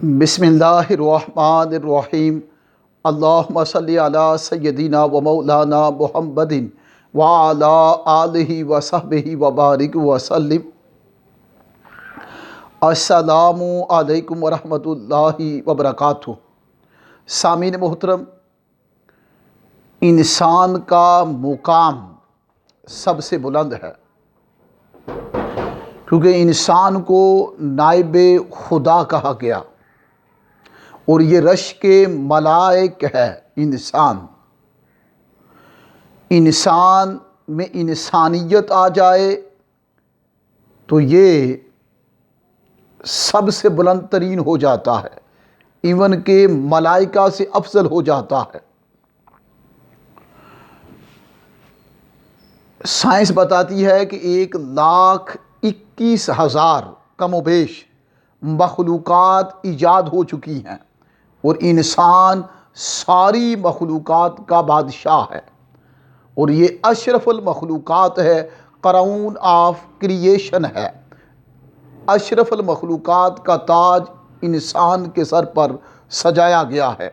بسم اللہ الرحمن الرحیم۔ اللہم صلی علی سیدنا و مولانا محمد وعلی آلہ وصحبہ وبارک وسلم۔ السلام علیکم ورحمۃ اللہ وبرکاتہ۔ سامعین محترم، انسان کا مقام سب سے بلند ہے، کیونکہ انسان کو نائب خدا کہا گیا، اور یہ رشک ملائک ہے۔ انسان میں انسانیت آ جائے تو یہ سب سے بلند ترین ہو جاتا ہے، ایون کہ ملائکہ سے افضل ہو جاتا ہے۔ سائنس بتاتی ہے کہ 1,21,000 کم و بیش مخلوقات ایجاد ہو چکی ہیں، اور انسان ساری مخلوقات کا بادشاہ ہے، اور یہ اشرف المخلوقات ہے، کراؤن آف کریشن ہے۔ اشرف المخلوقات کا تاج انسان کے سر پر سجایا گیا ہے۔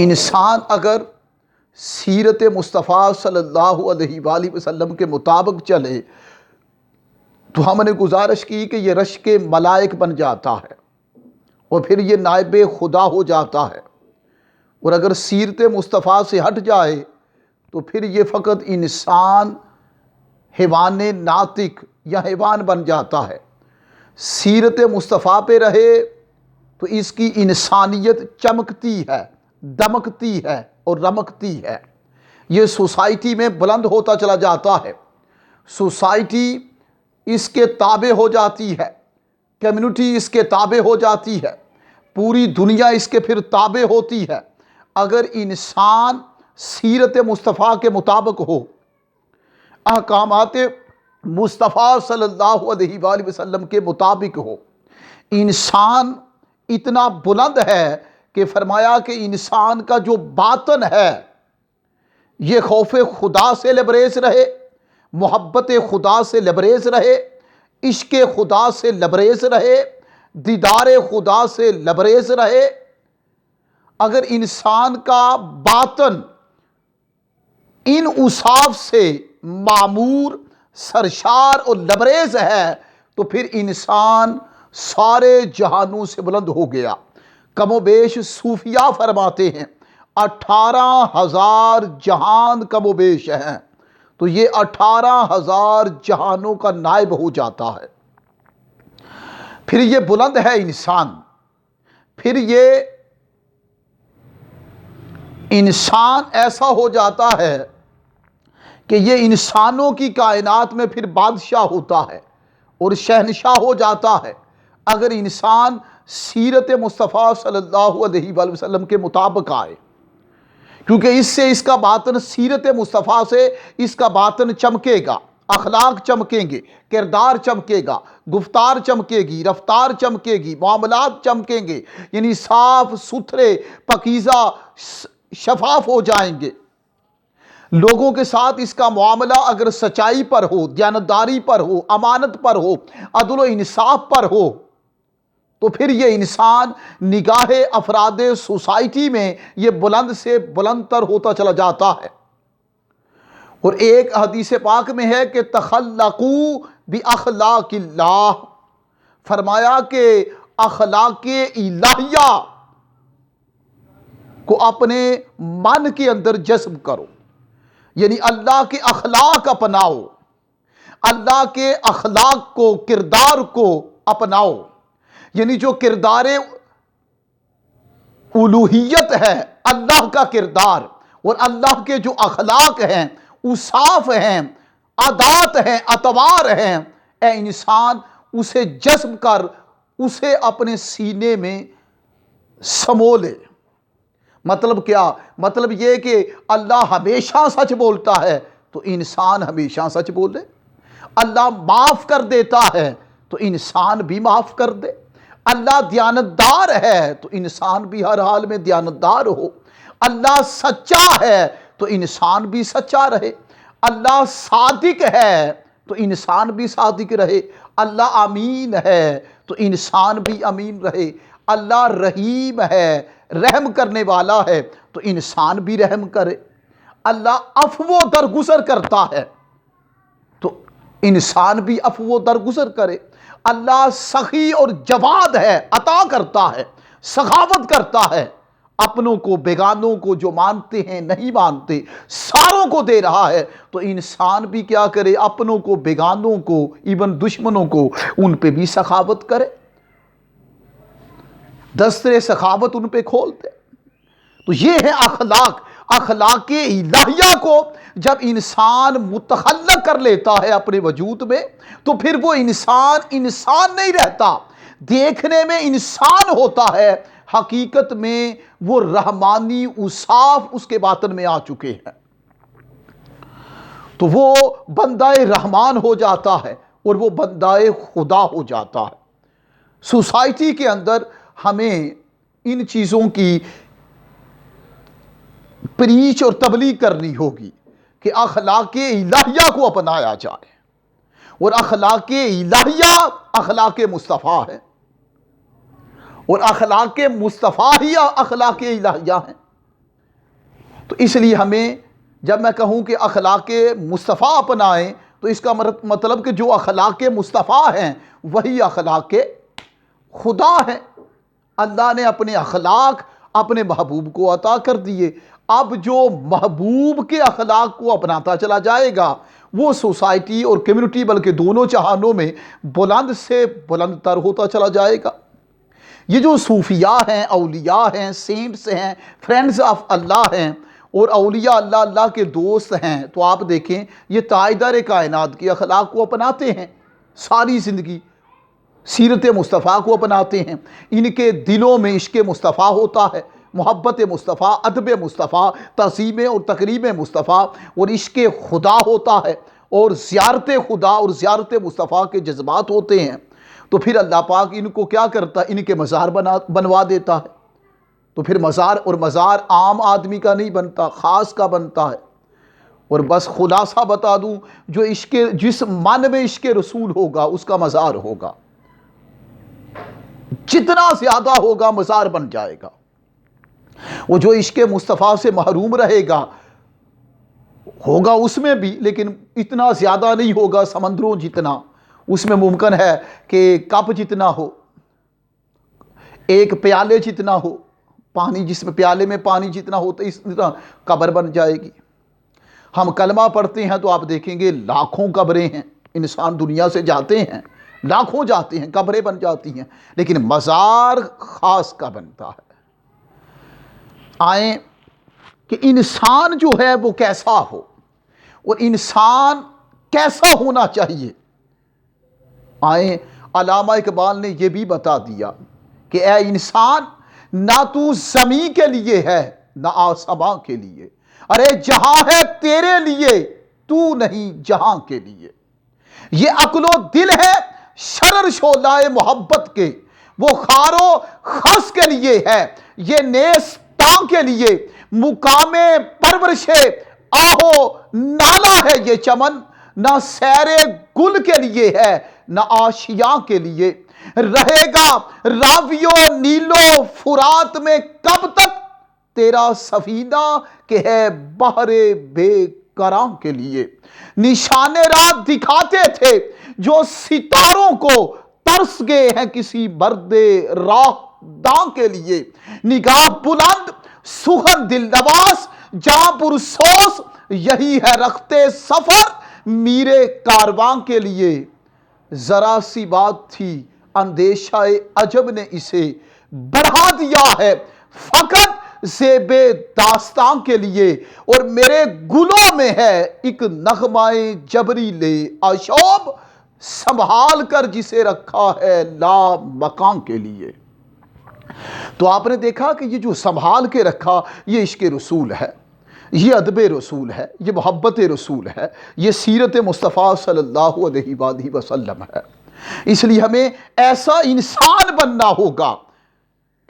انسان اگر سیرت مصطفیٰ صلی اللہ علیہ وآلہ وسلم کے مطابق چلے تو ہم نے گزارش کی کہ یہ رشک ملائک بن جاتا ہے، اور پھر یہ نائب خدا ہو جاتا ہے۔ اور اگر سیرت مصطفیٰ سے ہٹ جائے تو پھر یہ فقط انسان حیوان ناطق یا حیوان بن جاتا ہے۔ سیرت مصطفیٰ پہ رہے تو اس کی انسانیت چمکتی ہے، دمکتی ہے اور رمکتی ہے۔ یہ سوسائٹی میں بلند ہوتا چلا جاتا ہے، سوسائٹی اس کے تابع ہو جاتی ہے، کمیونٹی اس کے تابع ہو جاتی ہے، پوری دنیا اس کے پھر تابع ہوتی ہے، اگر انسان سیرت مصطفیٰ کے مطابق ہو، احکامات مصطفیٰ صلی اللہ علیہ وآلہ وسلم کے مطابق ہو۔ انسان اتنا بلند ہے کہ فرمایا کہ انسان کا جو باطن ہے یہ خوف خدا سے لبریز رہے، محبت خدا سے لبریز رہے، عشق خدا سے لبریز رہے، دیدار خدا سے لبریز رہے۔ اگر انسان کا باطن ان اوصاف سے معمور، سرشار اور لبریز ہے تو پھر انسان سارے جہانوں سے بلند ہو گیا۔ کم و بیش صوفیہ فرماتے ہیں 18,000 جہان کم و بیش ہیں، تو یہ 18,000 جہانوں کا نائب ہو جاتا ہے۔ پھر یہ بلند ہے انسان، پھر یہ انسان ایسا ہو جاتا ہے کہ یہ انسانوں کی کائنات میں پھر بادشاہ ہوتا ہے اور شہنشاہ ہو جاتا ہے، اگر انسان سیرت مصطفیٰ صلی اللہ علیہ وآلہ وسلم کے مطابق آئے، کیونکہ اس سے اس کا باطن، سیرت مصطفیٰ سے اس کا باطن چمکے گا، اخلاق چمکیں گے، کردار چمکے گا، گفتار چمکے گی، رفتار چمکے گی، معاملات چمکیں گے، یعنی صاف ستھرے، پاکیزہ، شفاف ہو جائیں گے۔ لوگوں کے ساتھ اس کا معاملہ اگر سچائی پر ہو، دیانتداری پر ہو، امانت پر ہو، عدل و انصاف پر ہو، تو پھر یہ انسان نگاہ افراد سوسائٹی میں یہ بلند سے بلند تر ہوتا چلا جاتا ہے۔ اور ایک حدیث پاک میں ہے کہ تخلقوا باخلاق اللہ، فرمایا کہ اخلاق الہیہ کو اپنے من کے اندر جذب کرو، یعنی اللہ کے اخلاق اپناؤ، اللہ کے اخلاق کو، کردار کو اپناؤ، یعنی جو کردار الوہیت ہے، اللہ کا کردار، اور اللہ کے جو اخلاق ہیں، اوصاف ہیں، عادات ہیں، اطوار ہیں، اے انسان اسے جذب کر، اسے اپنے سینے میں سمو لے۔ مطلب کیا؟ مطلب یہ کہ اللہ ہمیشہ سچ بولتا ہے تو انسان ہمیشہ سچ بولے، اللہ معاف کر دیتا ہے تو انسان بھی معاف کر دے، اللہ دیانتدار ہے تو انسان بھی ہر حال میں دیانتدار ہو، اللہ سچا ہے تو انسان بھی سچا رہے، اللہ صادق ہے تو انسان بھی صادق رہے، اللہ امین ہے تو انسان بھی امین رہے، اللہ رحیم ہے، رحم کرنے والا ہے تو انسان بھی رحم کرے، اللہ عفو درگزر کرتا ہے تو انسان بھی عفو درگزر کرے، اللہ سخی اور جواد ہے، عطا کرتا ہے، سخاوت کرتا ہے، اپنوں کو بیگانوں کو، جو مانتے ہیں نہیں مانتے ساروں کو دے رہا ہے، تو انسان بھی کیا کرے، اپنوں کو بیگانوں کو ایون دشمنوں کو ان پہ بھی سخاوت کرے، دستر سخاوت ان پہ کھول دے۔ تو یہ ہے اخلاق، اخلاق الہیہ کو جب انسان متخلق کر لیتا ہے اپنے وجود میں تو پھر وہ انسان نہیں رہتا، دیکھنے میں انسان ہوتا ہے، حقیقت میں وہ رحمانی اوصاف اس کے باطن میں آ چکے ہیں، تو وہ بندہ رحمان ہو جاتا ہے اور وہ بندہ خدا ہو جاتا ہے۔ سوسائٹی کے اندر ہمیں ان چیزوں کی پریچ اور تبلیغ کرنی ہوگی کہ اخلاق الہیہ کو اپنایا جائے، اور اخلاق الہیہ اخلاق مصطفیٰ ہے، اور اخلاق مصطفیٰ ہی اخلاق الہیہ ہیں۔ تو اس لیے ہمیں جب میں کہوں کہ اخلاق مصطفیٰ اپنائیں تو اس کا مطلب کہ جو اخلاق مصطفیٰ ہیں وہی اخلاق خدا ہے۔ اللہ نے اپنے اخلاق اپنے محبوب کو عطا کر دیے، اب جو محبوب کے اخلاق کو اپناتا چلا جائے گا وہ سوسائٹی اور کمیونٹی بلکہ دونوں جہانوں میں بلند سے بلند تر ہوتا چلا جائے گا۔ یہ جو صوفیاء ہیں، اولیاء ہیں، سینٹس ہیں، فرینڈز آف اللہ ہیں اور اولیاء اللہ کے دوست ہیں، تو آپ دیکھیں یہ تاجدار کائنات کے اخلاق کو اپناتے ہیں، ساری زندگی سیرت مصطفیٰ کو اپناتے ہیں، ان کے دلوں میں عشق مصطفیٰ ہوتا ہے، محبت مصطفیٰ، ادب مصطفیٰ، تعظیم اور تکریم مصطفیٰ اور عشق خدا ہوتا ہے، اور زیارت خدا اور زیارت مصطفیٰ کے جذبات ہوتے ہیں، تو پھر اللہ پاک ان کو کیا کرتا ہے، ان کے مزار بنوا دیتا ہے۔ تو پھر مزار عام آدمی کا نہیں بنتا، خاص کا بنتا ہے۔ اور بس خلاصہ بتا دوں، جس من میں عشق رسول ہوگا اس کا مزار ہوگا، جتنا زیادہ ہوگا مزار بن جائے گا، وہ جو عشق مصطفیٰ سے محروم رہے گا ہوگا اس میں بھی، لیکن اتنا زیادہ نہیں ہوگا سمندروں جتنا، اس میں ممکن ہے کہ کپ جتنا ہو، ایک پیالے جتنا ہو پانی، جس میں پیالے میں پانی جتنا ہو تو اس طرح قبر بن جائے گی۔ ہم کلمہ پڑھتے ہیں تو آپ دیکھیں گے لاکھوں قبریں ہیں، انسان دنیا سے جاتے ہیں لاکھوں جاتے ہیں، قبریں بن جاتی ہیں، لیکن مزار خاص کا بنتا ہے۔ آئیں کہ انسان جو ہے وہ کیسا ہو اور انسان کیسا ہونا چاہیے۔ آئیں علامہ اقبال نے یہ بھی بتا دیا کہ اے انسان نہ تو زمین کے لیے ہے نہ آسماں کے لیے، ارے جہاں ہے تیرے لیے تو نہیں جہاں کے لیے، یہ عقل و دل ہے شرر شعلہ محبت کے، وہ خار و خس کے لیے ہے، یہ نیستاں کے لیے مقام پرورش آہو نالا ہے، یہ چمن نہ سیر گل کے لیے ہے نہ آشیاں کے لیے، رہے گا راویو نیلو فرات میں کب تک تیرا سفینہ کہ ہے بحر بے کراں کے لیے، نشان راہ دکھاتے تھے جو ستاروں کو ترس گئے ہیں کسی مرد راہ داں کے لیے، نگاہ بلند سخن دل نواز جاں پرسوز یہی ہے رختے سفر میرے کارواں کے لیے، ذرا سی بات تھی اندیشہ عجب نے اسے بڑھا دیا ہے فقط زیب داستان کے لیے، اور میرے گلوں میں ہے ایک نغمہ جبری لے آشوب سنبھال کر جسے رکھا ہے لا مکان کے لیے۔ تو آپ نے دیکھا کہ یہ جو سنبھال کے رکھا یہ عشق رسول ہے، یہ ادب رسول ہے، یہ محبت رسول ہے، یہ سیرت مصطفیٰ صلی اللہ علیہ وآلہ وسلم ہے۔ اس لیے ہمیں ایسا انسان بننا ہوگا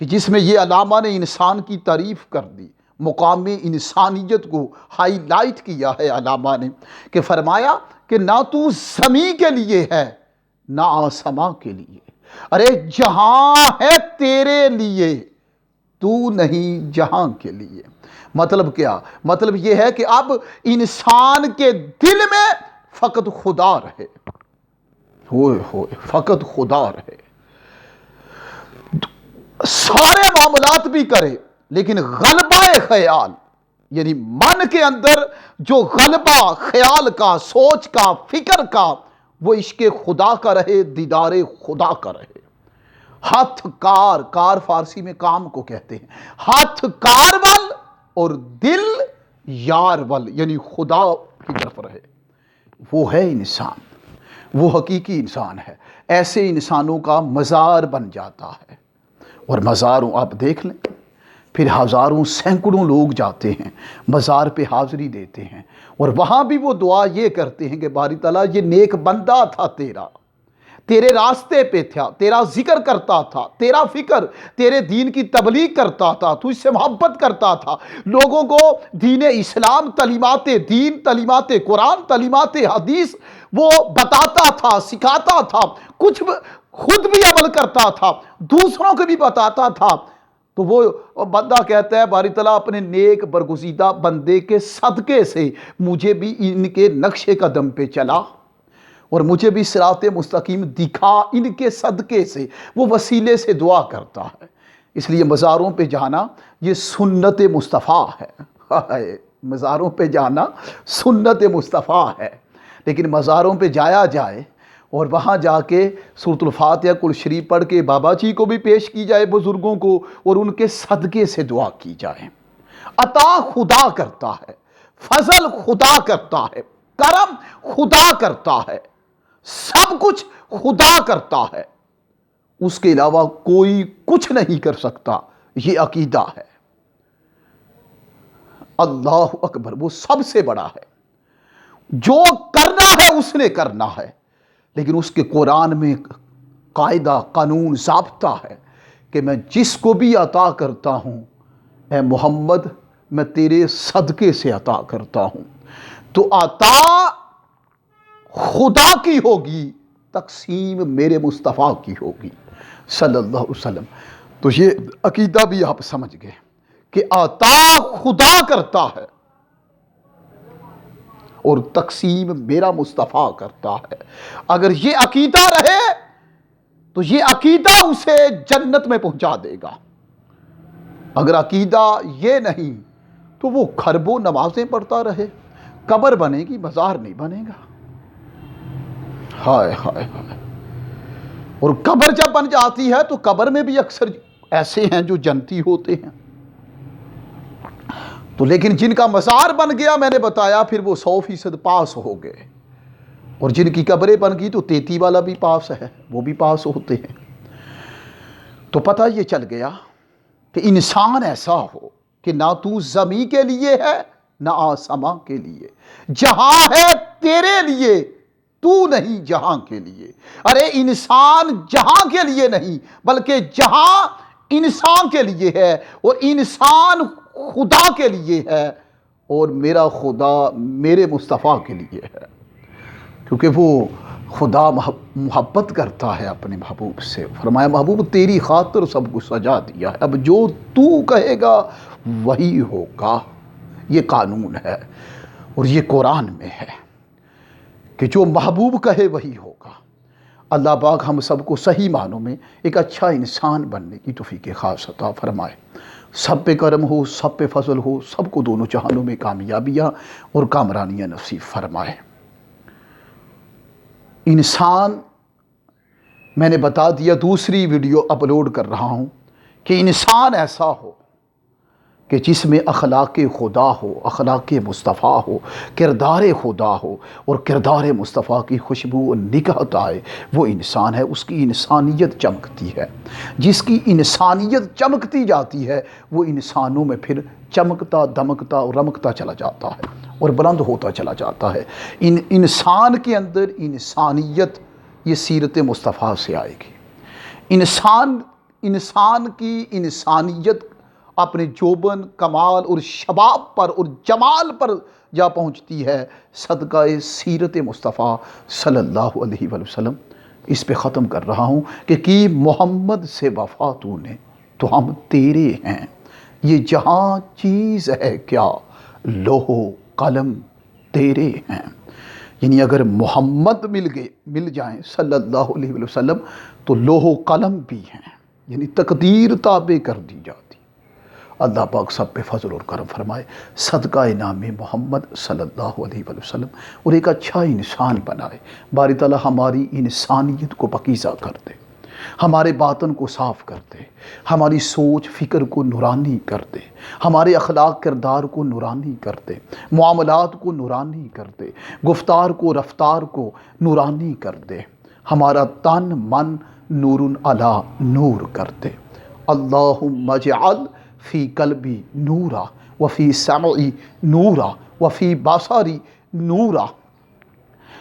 کہ جس میں یہ علامہ نے انسان کی تعریف کر دی، مقام انسانیت کو ہائی لائٹ کیا ہے علامہ نے، کہ فرمایا کہ نہ تو زمین کے لیے ہے نہ آسماں کے لیے۔ ارے جہاں ہے تیرے لیے، تو نہیں جہاں کے لیے۔ مطلب کیا؟ مطلب یہ ہے کہ اب انسان کے دل میں فقط خدا رہے، ہوئے ہوئے فقط خدا رہے، سارے معاملات بھی کرے لیکن غلبہ خیال، یعنی من کے اندر جو غلبہ خیال کا، سوچ کا، فکر کا، وہ عشق خدا کا رہے، دیدار خدا کا رہے۔ ہاتھ کار، کار فارسی میں کام کو کہتے ہیں، ہاتھ کار ول اور دل یار ول، یعنی خدا کی طرف رہے۔ وہ ہے انسان، وہ حقیقی انسان ہے۔ ایسے انسانوں کا مزار بن جاتا ہے، اور مزاروں آپ دیکھ لیں، پھر ہزاروں سینکڑوں لوگ جاتے ہیں، مزار پہ حاضری دیتے ہیں، اور وہاں بھی وہ دعا یہ کرتے ہیں کہ باری تعالیٰ یہ نیک بندہ تھا تیرا، تیرے راستے پہ تھا، تیرا ذکر کرتا تھا، تیرا فکر، تیرے دین کی تبلیغ کرتا تھا، تو اس سے محبت کرتا تھا، لوگوں کو دین اسلام، تعلیمات دین، تعلیمات قرآن، تعلیمات حدیث وہ بتاتا تھا، سکھاتا تھا، کچھ خود بھی عمل کرتا تھا، دوسروں کو بھی بتاتا تھا۔ تو وہ بندہ کہتا ہے باری تعالیٰ اپنے نیک برگزیدہ بندے کے صدقے سے مجھے بھی ان کے نقش قدم پہ چلا، اور مجھے بھی صراط مستقیم دکھا ان کے صدقے سے۔ وہ وسیلے سے دعا کرتا ہے۔ اس لیے مزاروں پہ جانا یہ سنت مصطفیٰ ہے، مزاروں پہ جانا سنت مصطفیٰ ہے۔ لیکن مزاروں پہ جایا جائے اور وہاں جا کے سورۃ الفاتحہ کل شریف پڑھ کے بابا جی کو بھی پیش کی جائے، بزرگوں کو، اور ان کے صدقے سے دعا کی جائے۔ عطا خدا کرتا ہے، فضل خدا کرتا ہے، کرم خدا کرتا ہے، سب کچھ خدا کرتا ہے، اس کے علاوہ کوئی کچھ نہیں کر سکتا۔ یہ عقیدہ ہے۔ اللہ اکبر، وہ سب سے بڑا ہے، جو کرنا ہے اس نے کرنا ہے، لیکن اس کے قرآن میں قاعدہ، قانون، ضابطہ ہے کہ میں جس کو بھی عطا کرتا ہوں، اے محمد میں تیرے صدقے سے عطا کرتا ہوں۔ تو عطا خدا کی ہوگی، تقسیم میرے مصطفیٰ کی ہوگی صلی اللہ علیہ وسلم۔ تو یہ عقیدہ بھی آپ سمجھ گئے کہ عطا خدا کرتا ہے اور تقسیم میرا مصطفیٰ کرتا ہے۔ اگر یہ عقیدہ رہے تو یہ عقیدہ اسے جنت میں پہنچا دے گا۔ اگر عقیدہ یہ نہیں تو وہ کھربوں نمازیں پڑھتا رہے، قبر بنے گی، مزار نہیں بنے گا۔ ہائے ہائے ہائے۔ اور قبر جب بن جاتی ہے تو قبر میں بھی اکثر ایسے ہیں جو جنتی ہوتے ہیں۔ تو لیکن جن کا مزار بن گیا، میں نے بتایا، پھر وہ 100% پاس ہو گئے، اور جن کی قبریں بن گئی تو 33 والا بھی پاس ہے، وہ بھی پاس ہوتے ہیں۔ تو پتہ یہ چل گیا کہ انسان ایسا ہو کہ نہ تو زمین کے لیے ہے نہ آسماں کے لیے، جہاں ہے تیرے لیے، تو نہیں جہاں کے لیے۔ ارے انسان جہاں کے لیے نہیں بلکہ جہاں انسان کے لیے ہے، اور انسان خدا کے لیے ہے، اور میرا خدا میرے مصطفیٰ کے لیے ہے، کیونکہ وہ خدا محبت کرتا ہے اپنے محبوب سے۔ فرمایا محبوب تیری خاطر سب کو سجا دیا ہے، اب جو تو کہے گا وہی ہوگا۔ یہ قانون ہے اور یہ قرآن میں ہے کہ جو محبوب کہے وہی ہوگا۔ اللہ پاک ہم سب کو صحیح معنوں میں ایک اچھا انسان بننے کی توفیق خاص عطا فرمائے۔ سب پہ کرم ہو، سب پہ فضل ہو، سب کو دونوں جہانوں میں کامیابیاں اور کامرانیاں نصیب فرمائے۔ انسان، میں نے بتا دیا، دوسری ویڈیو اپلوڈ کر رہا ہوں کہ انسان ایسا ہو کہ جس میں اخلاق خدا ہو، اخلاق مصطفیٰ ہو، کردار خدا ہو، اور کردار مصطفیٰ کی خوشبو و نکہت آئے، وہ انسان ہے، اس کی انسانیت چمکتی ہے۔ جس کی انسانیت چمکتی جاتی ہے وہ انسانوں میں پھر چمکتا، دمکتا اور رمکتا چلا جاتا ہے اور بلند ہوتا چلا جاتا ہے۔ انسان کے اندر انسانیت یہ سیرت مصطفیٰ سے آئے گی۔ انسان کی انسانیت اپنے جوبن، کمال اور شباب پر اور جمال پر جا پہنچتی ہے صدقہ سیرت مصطفیٰ صلی اللہ علیہ وسلم۔ اس پہ ختم کر رہا ہوں کہ کی محمد سے وفا تو نے تو ہم تیرے ہیں، یہ جہاں چیز ہے کیا لوح و قلم تیرے ہیں۔ یعنی اگر محمد مل جائیں صلی اللہ علیہ وسلم تو لوح و قلم بھی ہیں، یعنی تقدیر تابع کر دی جاتی۔ اللہ پاک سب پہ فضل اور کرم فرمائے، صدقہ نام محمد صلی اللہ علیہ وسلم، اور ایک اچھا انسان بنائے۔ باری تعالیٰ ہماری انسانیت کو پاکیزہ کر دے، ہمارے باطن کو صاف کر دے، ہماری سوچ فکر کو نورانی کر دے، ہمارے اخلاق کردار کو نورانی کر دے، معاملات کو نورانی کر دے، گفتار کو رفتار کو نورانی کر دے، ہمارا تن من نور علی نور کر دے۔ اللہم اجعل فی قلبی نورا وفی سمعی نورا وفی بصری نورا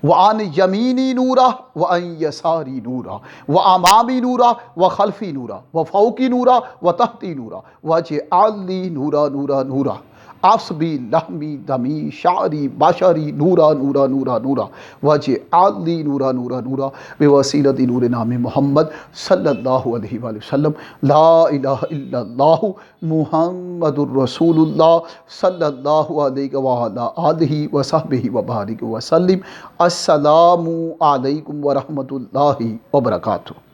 وعن یمینی نورا وعن یساری نورا وامامی نورا وخلفی نورا وفوقی نورا وتحتی نورا واجعل لی نورا نورا نورا عصبی لحمی دمی شعری بشری نورا نورا نورا نورا واجعل لی نورا نورا نورا بوسیلۃ نور نام محمد صلی اللہ علیہ وآلہ وسلم۔ لا الہ الا اللہ محمد الرسول اللہ صلی اللہ علیہ وآلہ آلہ وصحبہ وبارک وسلم۔ السلام علیکم ورحمۃ اللہ وبرکاتہ۔